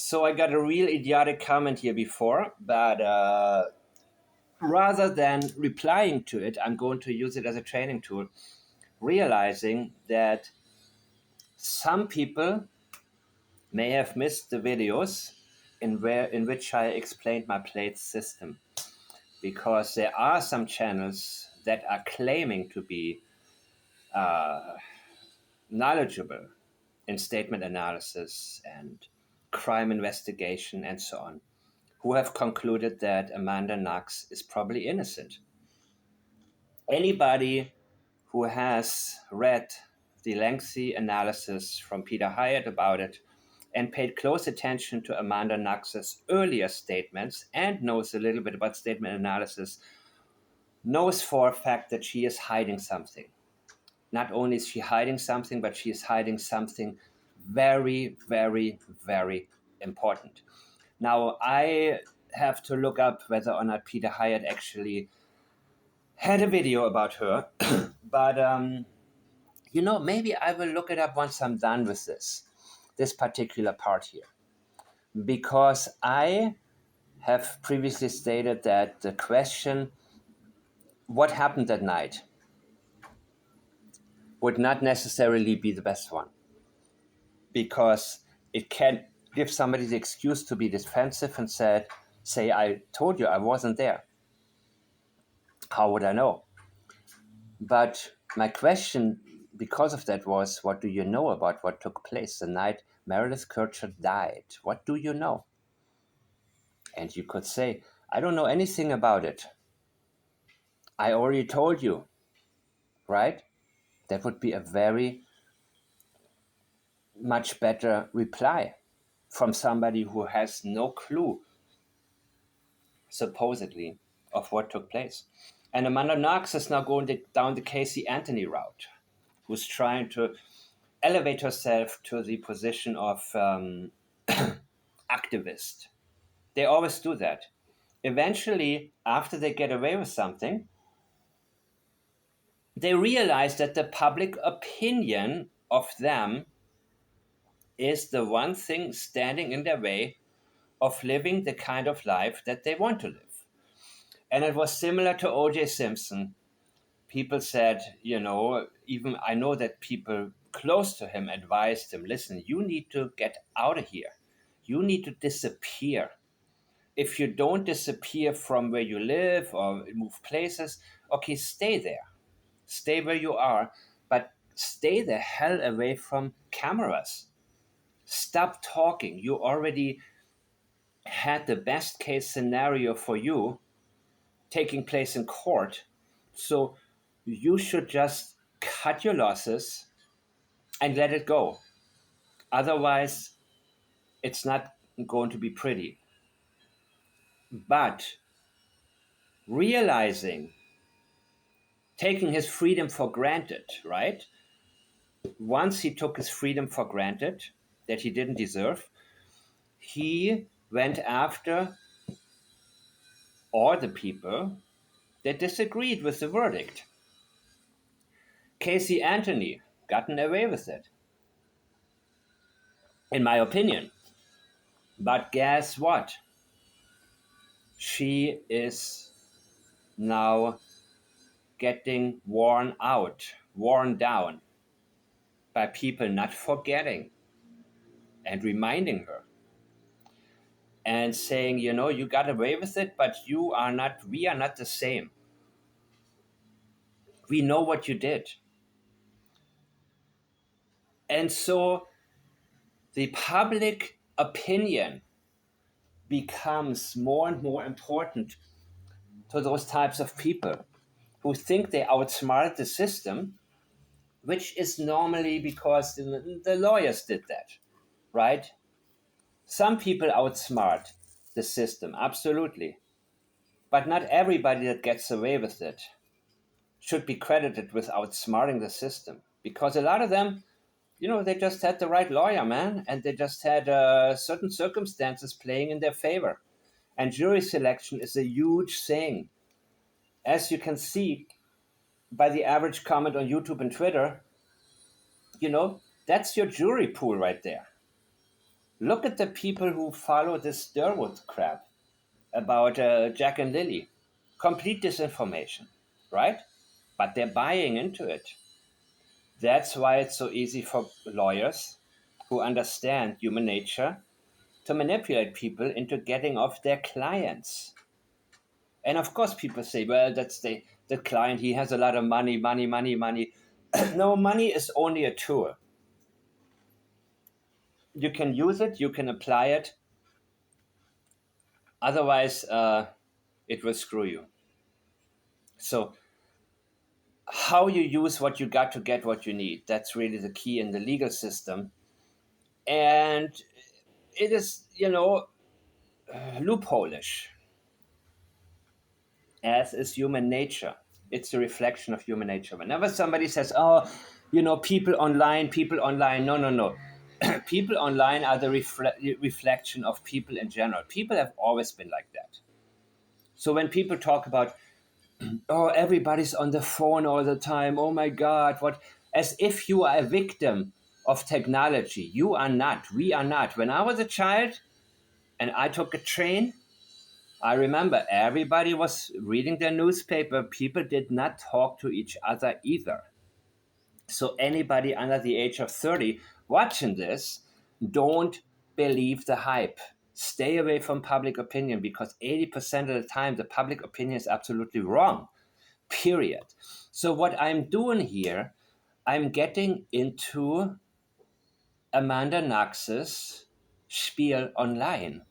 So I got a real idiotic comment here before, but rather than replying to it, I'm going to use it as a training tool, realizing that some people may have missed the videos in which I explained my plate system, because there are some channels that are claiming to be knowledgeable in statement analysis and crime investigation and so on, who have concluded that Amanda Knox is probably innocent. Anybody who has read the lengthy analysis from Peter Hyatt about it and paid close attention to Amanda Knox's earlier statements and knows a little bit about statement analysis knows for a fact that she is hiding something. Not only is she hiding something, but she is hiding something very, very, very important. Now, I have to look up whether or not Peter Hyatt actually had a video about her, but maybe I will look it up once I'm done with this particular part here, because I have previously stated that the question, what happened that night, would not necessarily be the best one, because it can give somebody the excuse to be defensive and say, I told you I wasn't there. How would I know? But my question, because of that, was, what do you know about what took place the night Meredith Kircher died? What do you know? And you could say, I don't know anything about it. I already told you, right? That would be a very much better reply from somebody who has no clue, supposedly, of what took place. And Amanda Knox is now going down the Casey Anthony route, who's trying to elevate herself to the position of activist. They always do that. Eventually, after they get away with something, they realize that the public opinion of them is the one thing standing in their way of living the kind of life that they want to live. And it was similar to O.J. Simpson. People said, even I know that people close to him advised him, listen, you need to get out of here. You need to disappear. If you don't disappear from where you live or move places, okay, stay there. Stay where you are, but stay the hell away from cameras. Stop talking. You already had the best case scenario for you taking place in court. So you should just cut your losses and let it go. Otherwise, it's not going to be pretty. But realizing, taking his freedom for granted, right? Once he took his freedom for granted that he didn't deserve, he went after all the people that disagreed with the verdict. Casey Anthony gotten away with it, in my opinion. But guess what? She is now getting worn out, worn down by people not forgetting and reminding her and saying, you got away with it, but we are not the same. We know what you did. And so the public opinion becomes more and more important to those types of people who think they outsmarted the system, which is normally because the lawyers did that, right? Some people outsmart the system, absolutely. But not everybody that gets away with it should be credited with outsmarting the system, because a lot of them, they just had the right lawyer, man, and they just had certain circumstances playing in their favor. And jury selection is a huge thing. As you can see by the average comment on YouTube and Twitter, that's your jury pool right there. Look at the people who follow this Sturwood crap about Jack and Lily. Complete disinformation, right? But they're buying into it. That's why it's so easy for lawyers who understand human nature to manipulate people into getting off their clients. And of course, people say, well, that's the client. He has a lot of money, money, money, money. No, money is only a tool. You can use it, you can apply it. Otherwise, it will screw you. So, how you use what you got to get what you need, that's really the key in the legal system. And it is, loopholeish, as is human nature. It's a reflection of human nature. Whenever somebody says, oh, people online, no, no, no. People online are the reflection of people in general. People have always been like that. So when people talk about, oh, everybody's on the phone all the time, oh my God, what, as if you are a victim of technology. You are not. We are not. When I was a child and I took a train, I remember everybody was reading their newspaper. People did not talk to each other either. So, anybody under the age of 30 watching this, don't believe the hype. Stay away from public opinion because 80% of the time, the public opinion is absolutely wrong, period. So, what I'm doing here, I'm getting into Amanda Knox's spiel online,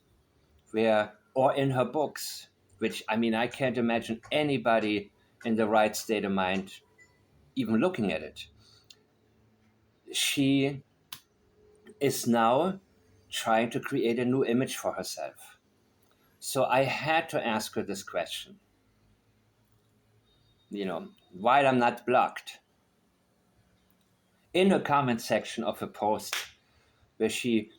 where or in her books, which I mean I can't imagine anybody in the right state of mind even looking at it. She is now trying to create a new image for herself. So I had to ask her this question, while I'm not blocked, in her comment section of a post where she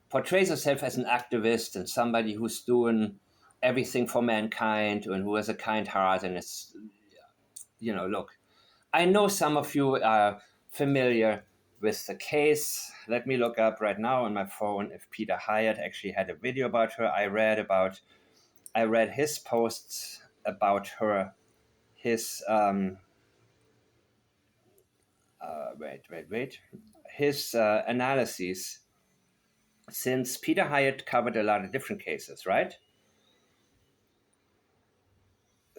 portrays herself as an activist and somebody who's doing everything for mankind and who has a kind heart and is, look, I know some of you are familiar with the case. Let me look up right now on my phone if Peter Hyatt actually had a video about her. I read his posts about her. His wait. His analyses, since Peter Hyatt covered a lot of different cases, right?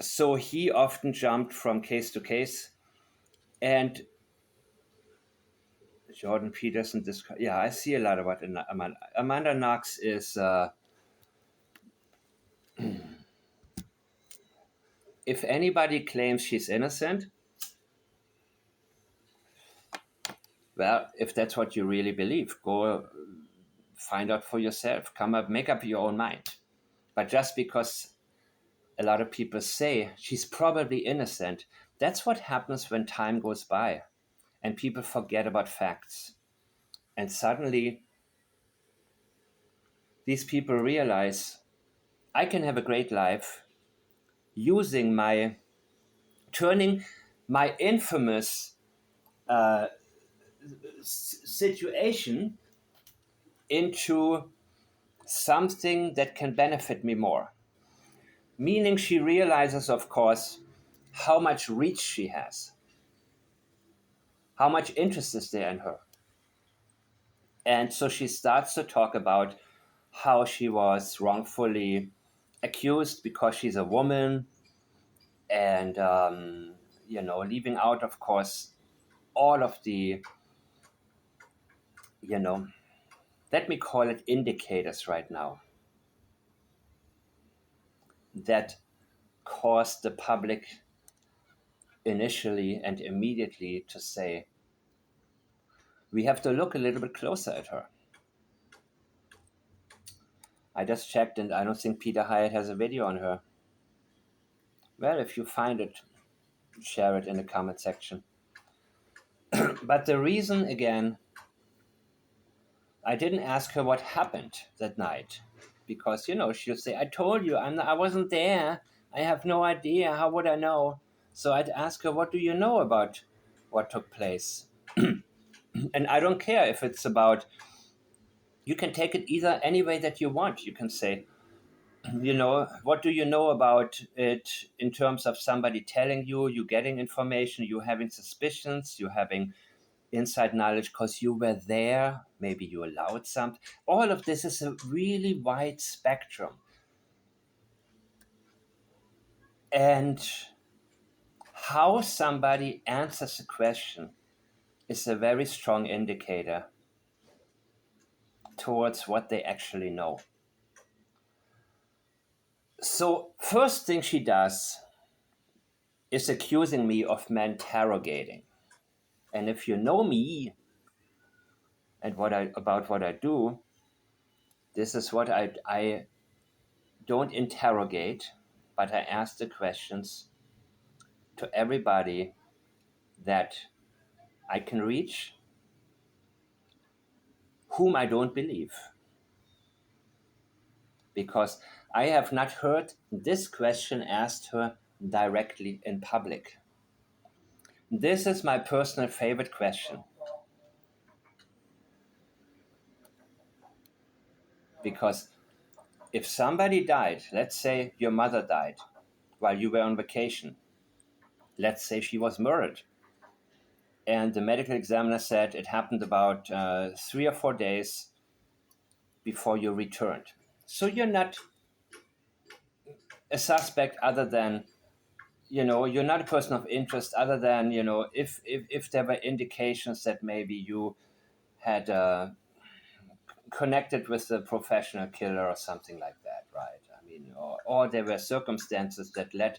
So he often jumped from case to case, and Jordan Peterson. Yeah, I see a lot about Amanda. Amanda Knox is. If anybody claims she's innocent, well, if that's what you really believe, go find out for yourself. Come up, make up your own mind. But just because a lot of people say she's probably innocent, that's what happens when time goes by and people forget about facts. And suddenly, these people realize I can have a great life using turning my infamous situation into something that can benefit me more. Meaning, she realizes, of course, how much reach she has, how much interest is there in her. And so she starts to talk about how she was wrongfully accused because she's a woman, and, leaving out, of course, all of the, let me call it indicators right now that caused the public initially and immediately to say, we have to look a little bit closer at her. I just checked and I don't think Peter Hyatt has a video on her. Well, if you find it, share it in the comment section. But the reason, again, I didn't ask her what happened that night. Because, she'll say, I told you, I wasn't there. I have no idea. How would I know? So I'd ask her, what do you know about what took place? And I don't care if it's about, You can take it either any way that you want. You can say, what do you know about it in terms of somebody telling you, you getting information, you having suspicions, you having inside knowledge because you were there, maybe you allowed something. All of this is a really wide spectrum. And how somebody answers a question is a very strong indicator towards what they actually know. So, first thing she does is accusing me of manterrogating. And if you know me and what I do, this is what I don't interrogate, but I ask the questions to everybody that I can reach, whom I don't believe. Because I have not heard this question asked her directly in public. This is my personal favorite question. Because if somebody died, let's say your mother died while you were on vacation, let's say she was murdered, and the medical examiner said it happened about 3 or 4 days before you returned. So you're not a suspect other than, you're not a person of interest other than, if there were indications that maybe you had connected with a professional killer or something like that, right? I mean, or there were circumstances that led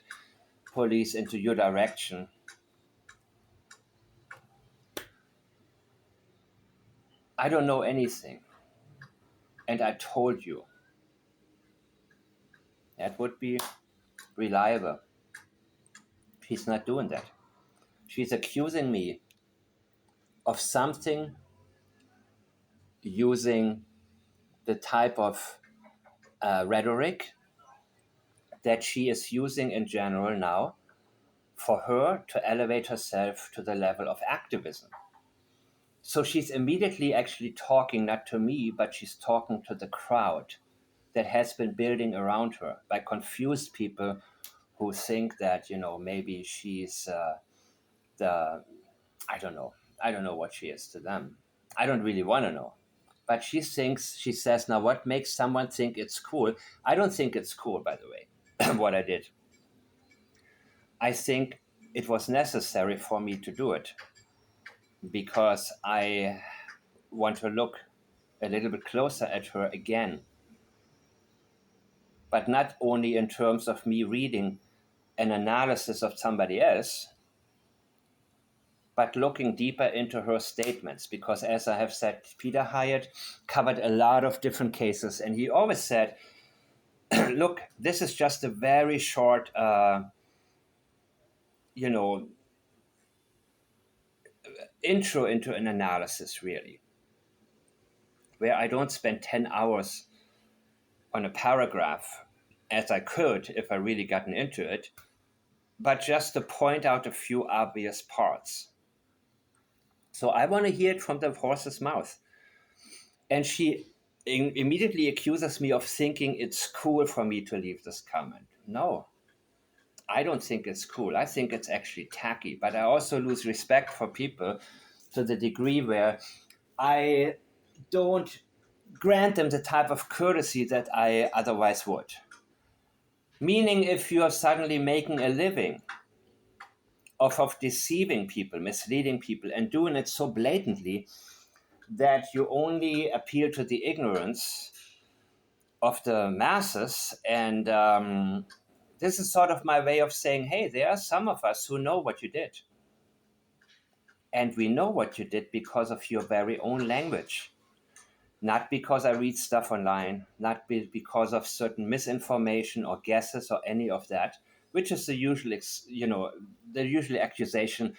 police into your direction. I don't know anything. And I told you. That would be reliable. She's not doing that. She's accusing me of something using the type of rhetoric that she is using in general now for her to elevate herself to the level of activism. So she's immediately actually talking not to me, but she's talking to the crowd that has been building around her by confused people who think that, maybe she's the, I don't know. I don't know what she is to them. I don't really want to know. But she says, now what makes someone think it's cool? I don't think it's cool, by the way, what I did. I think it was necessary for me to do it because I want to look a little bit closer at her again. But not only in terms of me reading an analysis of somebody else, but looking deeper into her statements. Because as I have said, Peter Hyatt covered a lot of different cases, and he always said, look, this is just a very short, you know, intro into an analysis, really, where I don't spend 10 hours on a paragraph as I could if I really gotten into it, but just to point out a few obvious parts. So I want to hear it from the horse's mouth. And she immediately accuses me of thinking it's cool for me to leave this comment. No, I don't think it's cool. I think it's actually tacky. But I also lose respect for people to the degree where I don't grant them the type of courtesy that I otherwise would. Meaning, if you are suddenly making a living off of deceiving people, misleading people, and doing it so blatantly that you only appeal to the ignorance of the masses, and this is sort of my way of saying, hey, there are some of us who know what you did. And we know what you did because of your very own language. Not because I read stuff online, not because of certain misinformation or guesses or any of that, which is the usual, the usual accusation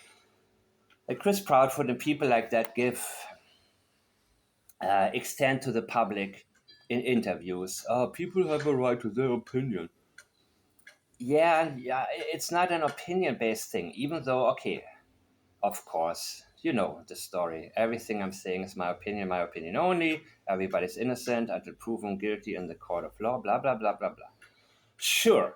that Chris Proudfoot and people like that give, extend to the public in interviews. Oh, people have a right to their opinion. Yeah, it's not an opinion-based thing, even though, okay, of course, you know the story. Everything I'm saying is my opinion only. Everybody's innocent until proven guilty in the court of law, blah, blah, blah, blah, blah. Sure.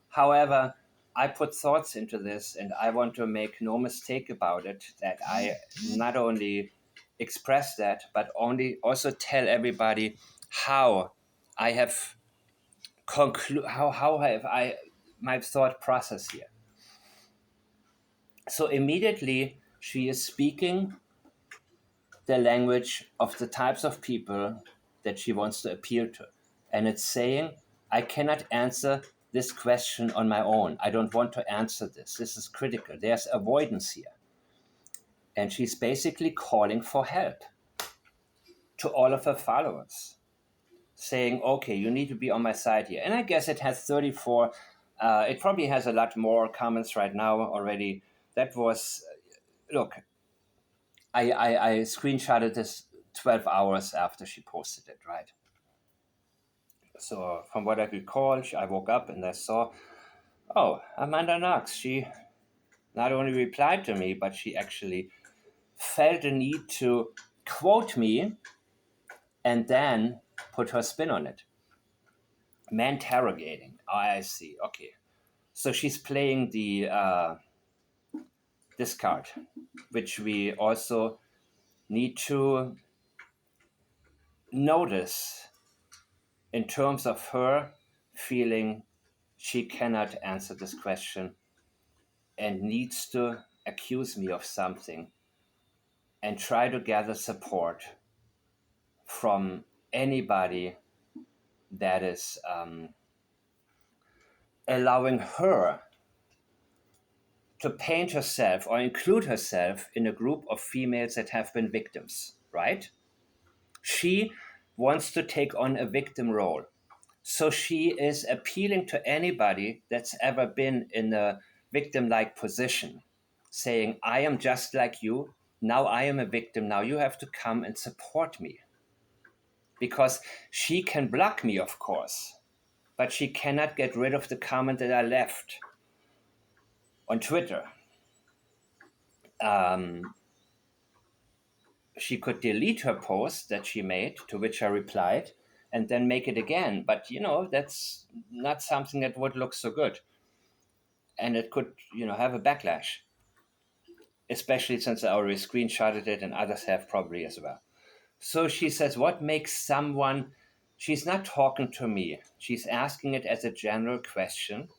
However, I put thoughts into this and I want to make no mistake about it that I not only express that, but only also tell everybody how I have how have I my thought process here. So immediately she is speaking the language of the types of people that she wants to appeal to. And it's saying, I cannot answer this question on my own. I don't want to answer this. This is critical. There's avoidance here. And she's basically calling for help to all of her followers, saying, okay, you need to be on my side here. And I guess it has 34, it probably has a lot more comments right now already. That was, look, I screenshotted this 12 hours after she posted it, right? So from what I recall, I woke up and I saw, oh, Amanda Knox. She not only replied to me, but she actually felt the need to quote me and then put her spin on it. Manterrogating. Oh, I see. Okay. So she's playing the this card, which we also need to notice in terms of her feeling she cannot answer this question and needs to accuse me of something and try to gather support from anybody that is allowing her to paint herself or include herself in a group of females that have been victims, right? She wants to take on a victim role. So she is appealing to anybody that's ever been in a victim like position, saying, I am just like you. Now I am a victim. Now you have to come and support me. Because she can block me, of course, but she cannot get rid of the comment that I left on Twitter. She could delete her post that she made, to which I replied, and then make it again. But, that's not something that would look so good. And it could, have a backlash, especially since I already screenshotted it and others have probably as well. So she says, what makes someone, she's not talking to me. She's asking it as a general question,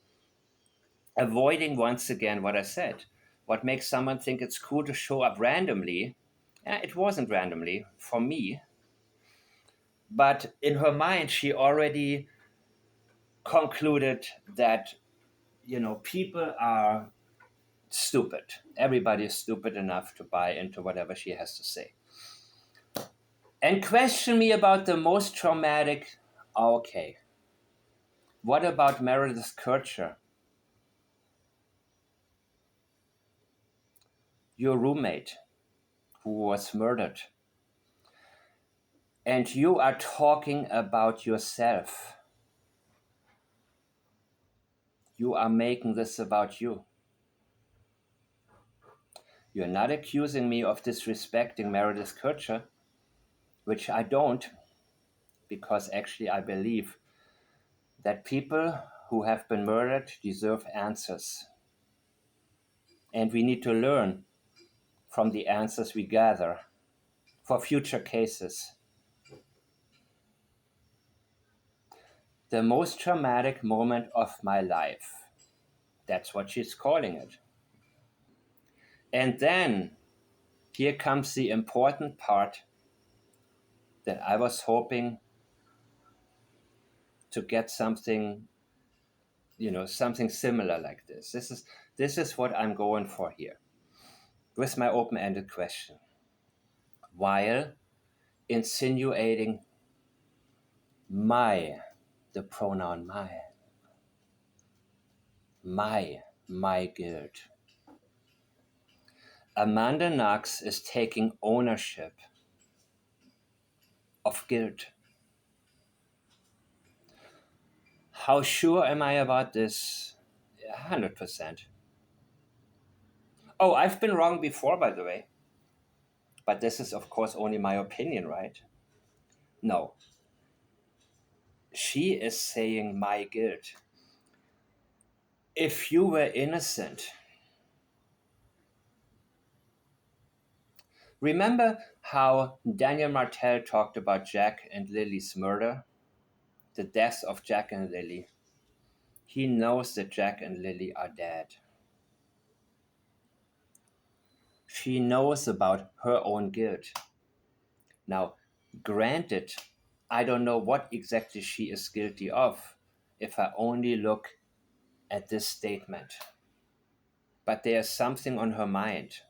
avoiding once again what I said. What makes someone think it's cool to show up randomly? It wasn't randomly for me, but in her mind, she already concluded that, people are stupid. Everybody is stupid enough to buy into whatever she has to say. And question me about the most traumatic. Okay. What about Meredith Kircher, your roommate who was murdered? And you are talking about yourself. You are making this about you. You're not accusing me of disrespecting Meredith Kircher, which I don't, because actually I believe that people who have been murdered deserve answers. And we need to learn from the answers we gather for future cases. The most traumatic moment of my life. That's what she's calling it. And then here comes the important part that I was hoping to get something, something similar like this. This is what I'm going for here with my open-ended question. While insinuating the pronoun my guilt. Amanda Knox is taking ownership of guilt. How sure am I about this? 100%. Oh, I've been wrong before, by the way. But this is, of course, only my opinion, right? No, she is saying my guilt. If you were innocent, remember how Daniel Martel talked about Jack and Lily's murder, the death of Jack and Lily? He knows that Jack and Lily are dead. She knows about her own guilt. Now, granted, I don't know what exactly she is guilty of if I only look at this statement. But there's something on her mind.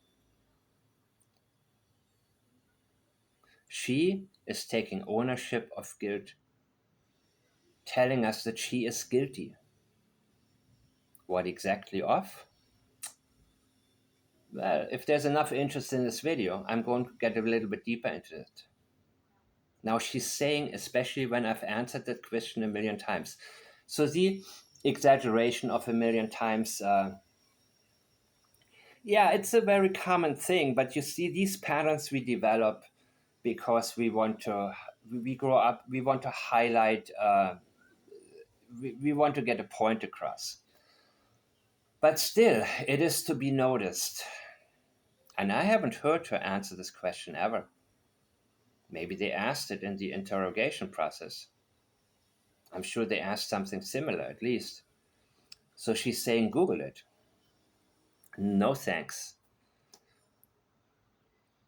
She is taking ownership of guilt, telling us that she is guilty. What exactly of? Well, if there's enough interest in this video, I'm going to get a little bit deeper into it. Now, she's saying, especially when I've answered that question a million times. So the exaggeration of a million times, yeah, it's a very common thing. But you see, these patterns we develop because we grow up, we want to highlight, we want to get a point across. But still, it is to be noticed. And I haven't heard her answer this question ever. Maybe they asked it in the interrogation process. I'm sure they asked something similar, at least. So she's saying, Google it. No thanks.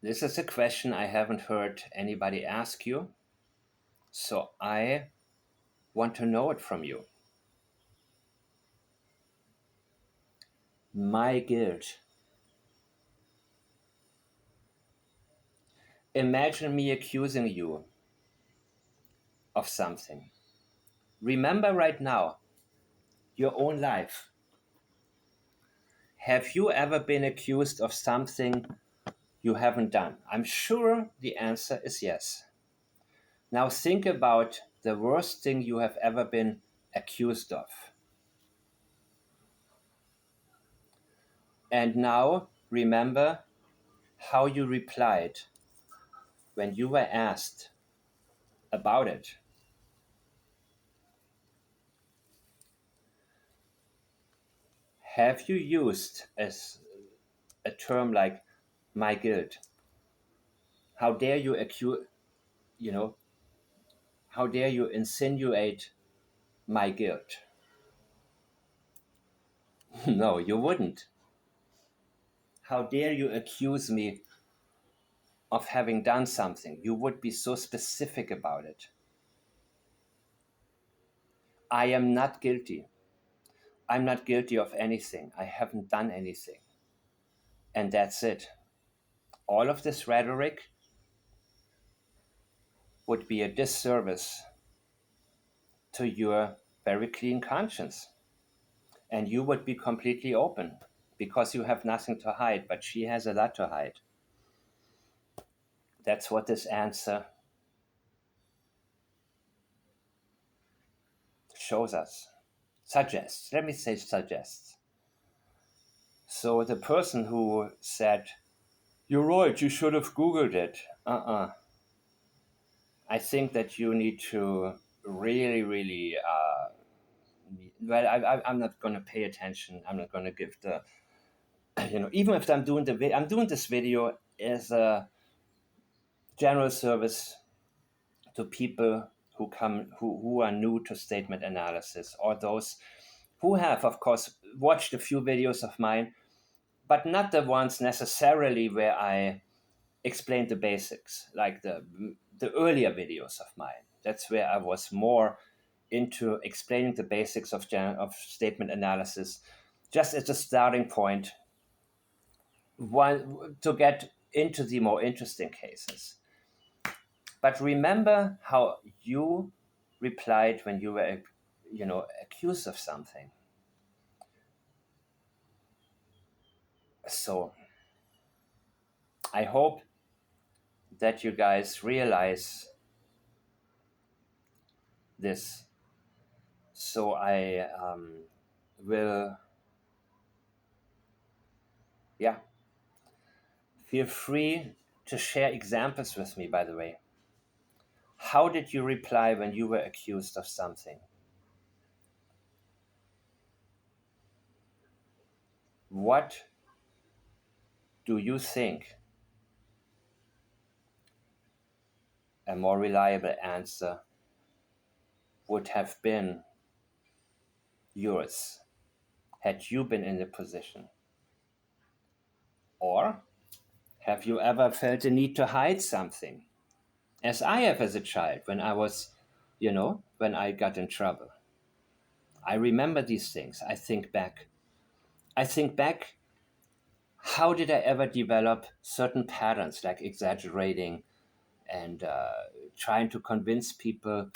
This is a question I haven't heard anybody ask you. So I want to know it from you. My guilt. Imagine me accusing you of something. Remember right now your own life. Have you ever been accused of something you haven't done? I'm sure the answer is yes. Now think about the worst thing you have ever been accused of. And now remember how you replied when you were asked about it. Have you used as a term like my guilt? How dare you you know, how dare you insinuate my guilt? No, you wouldn't. How dare you accuse me of having done something? You would be so specific about it. I am not guilty. I'm not guilty of anything. I haven't done anything. And that's it. All of this rhetoric would be a disservice to your very clean conscience. And you would be completely open because you have nothing to hide, but she has a lot to hide. That's what this answer shows us. Suggests. Let me say suggests. So the person who said, "You're right, you should have Googled it." I think that you need to really, really, I'm not going to pay attention. I'm not going to give the, even if I'm doing I'm doing this video as a general service to people who are new to statement analysis, or those who have, of course, watched a few videos of mine, but not the ones necessarily where I explained the basics, like the earlier videos of mine. That's where I was more into explaining the basics of statement analysis, just as a starting point, to get into the more interesting cases. But remember how you replied when you were, accused of something. So I hope that you guys realize this. So I will, yeah, feel free to share examples with me, by the way. How did you reply when you were accused of something? What do you think a more reliable answer would have been yours had you been in the position? Or have you ever felt the need to hide something? As I have as a child when I was, when I got in trouble. I remember these things. I think back. How did I ever develop certain patterns like exaggerating and trying to convince people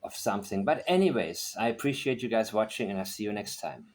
of something? But, anyways, I appreciate you guys watching and I'll see you next time.